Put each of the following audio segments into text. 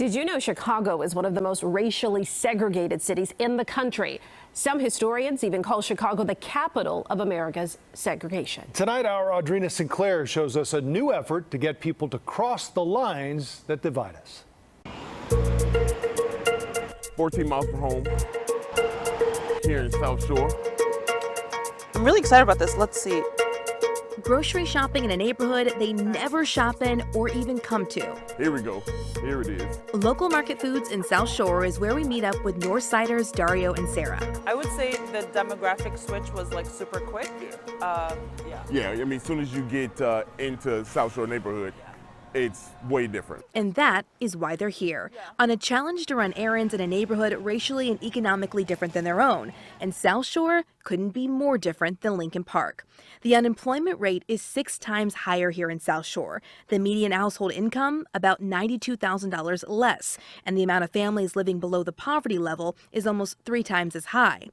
Did you know Chicago is one of the most racially segregated cities in the country? Some historians even call Chicago the capital of America's segregation. Tonight, our Audrina Sinclair shows us a new effort to get people to cross the lines that divide us. 14 miles from home here in South Shore. I'm really excited about this. Let's see. Grocery shopping in a neighborhood they never shop in or even come to. Here we go. Here it is. Local Market Foods in South Shore is where we meet up with Northsiders Dario and Sarah. I would say the demographic switch was like super quick. Yeah, I mean, as soon as you get into South Shore neighborhood, it's way different. And that is why they're here, on a challenge to run errands in a neighborhood racially and economically different than their own. And South Shore couldn't be more different than Lincoln Park. The unemployment rate is 6 times higher here in South Shore. The median household income, about $92,000 less. And the amount of families living below the poverty level is almost 3 times as high.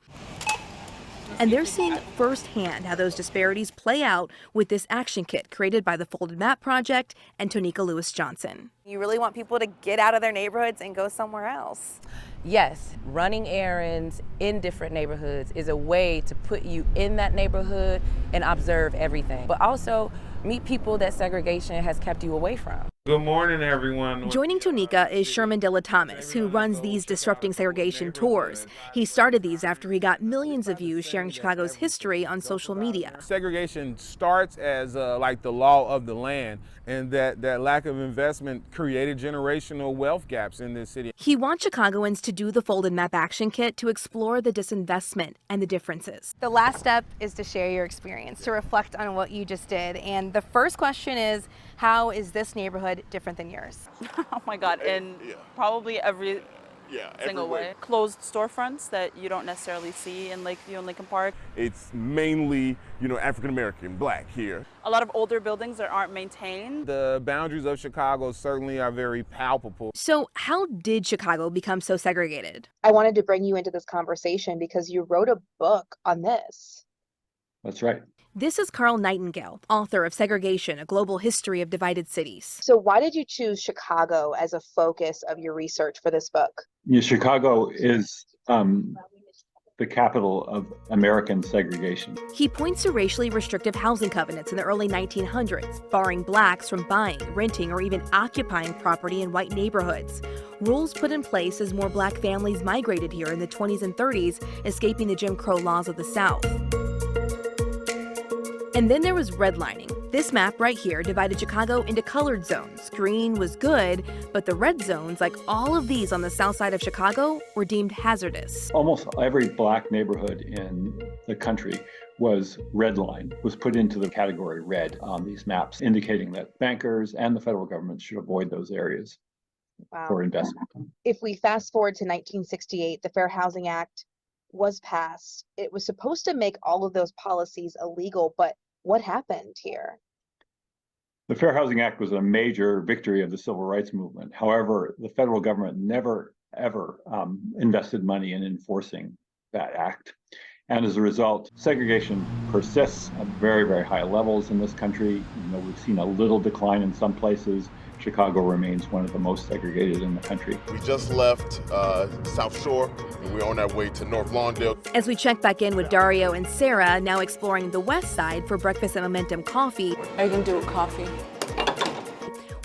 And they're seeing firsthand how those disparities play out with this action kit created by the Folded Map Project and Tonika Lewis-Johnson. You really want people to get out of their neighborhoods and go somewhere else. Yes, running errands in different neighborhoods is a way to put you in that neighborhood and observe everything, but also meet people that segregation has kept you away from. Good morning, everyone. Joining Tonika is Sherman Dilla Thomas, who runs these Disrupting Segregation tours. He started these after he got millions of views sharing Chicago's history on social media. Segregation starts as like the law of the land, and that lack of investment created generational wealth gaps in this city. He wants Chicagoans to do the Folded Map Action Kit to explore the disinvestment and the differences. The last step is to share your experience, to reflect on what you just did. And the first question is, how is this neighborhood different than yours? Oh my God, in probably every single way. Closed storefronts that you don't necessarily see in Lakeview and Lincoln Park. It's mainly, African American, black here. A lot of older buildings that aren't maintained. The boundaries of Chicago certainly are very palpable. So how did Chicago become so segregated? I wanted to bring you into this conversation because you wrote a book on this. That's right. This is Carl Nightingale, author of Segregation, A Global History of Divided Cities. So why did you choose Chicago as a focus of your research for this book? Chicago is the capital of American segregation. He points to racially restrictive housing covenants in the early 1900s, barring blacks from buying, renting, or even occupying property in white neighborhoods. Rules put in place as more black families migrated here in the 20s and 30s, escaping the Jim Crow laws of the South. And then there was redlining. This map right here divided Chicago into colored zones. Green was good, but the red zones, like all of these on the south side of Chicago, were deemed hazardous. Almost every black neighborhood in the country was redlined, was put into the category red on these maps, indicating that bankers and the federal government should avoid those areas for investment. If we fast forward to 1968, the Fair Housing Act was passed. It was supposed to make all of those policies illegal, but what happened here? The Fair Housing Act was a major victory of the civil rights movement. However, the federal government never, ever invested money in enforcing that act. And as a result, segregation persists at very, very high levels in this country. We've seen a little decline in some places. Chicago remains one of the most segregated in the country. We just left South Shore, and we're on our way to North Lawndale. As we check back in with Dario and Sarah, now exploring the west side for breakfast at Momentum Coffee. Are you gonna do it with coffee?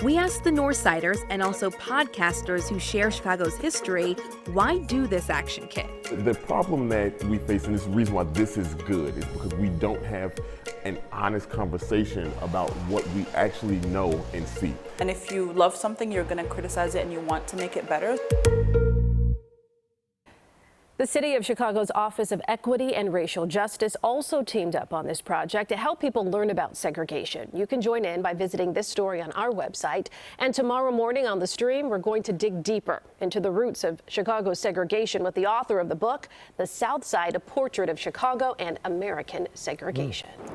We asked the Northsiders and also podcasters who share Chicago's history, why do this action kit? The problem that we face, and this is the reason why this is good, is because we don't have an honest conversation about what we actually know and see. And if you love something, you're gonna criticize it and you want to make it better. The City of Chicago's Office of Equity and Racial Justice also teamed up on this project to help people learn about segregation. You can join in by visiting this story on our website. And tomorrow morning on the stream, we're going to dig deeper into the roots of Chicago's segregation with the author of the book, The South Side, A Portrait of Chicago and American Segregation.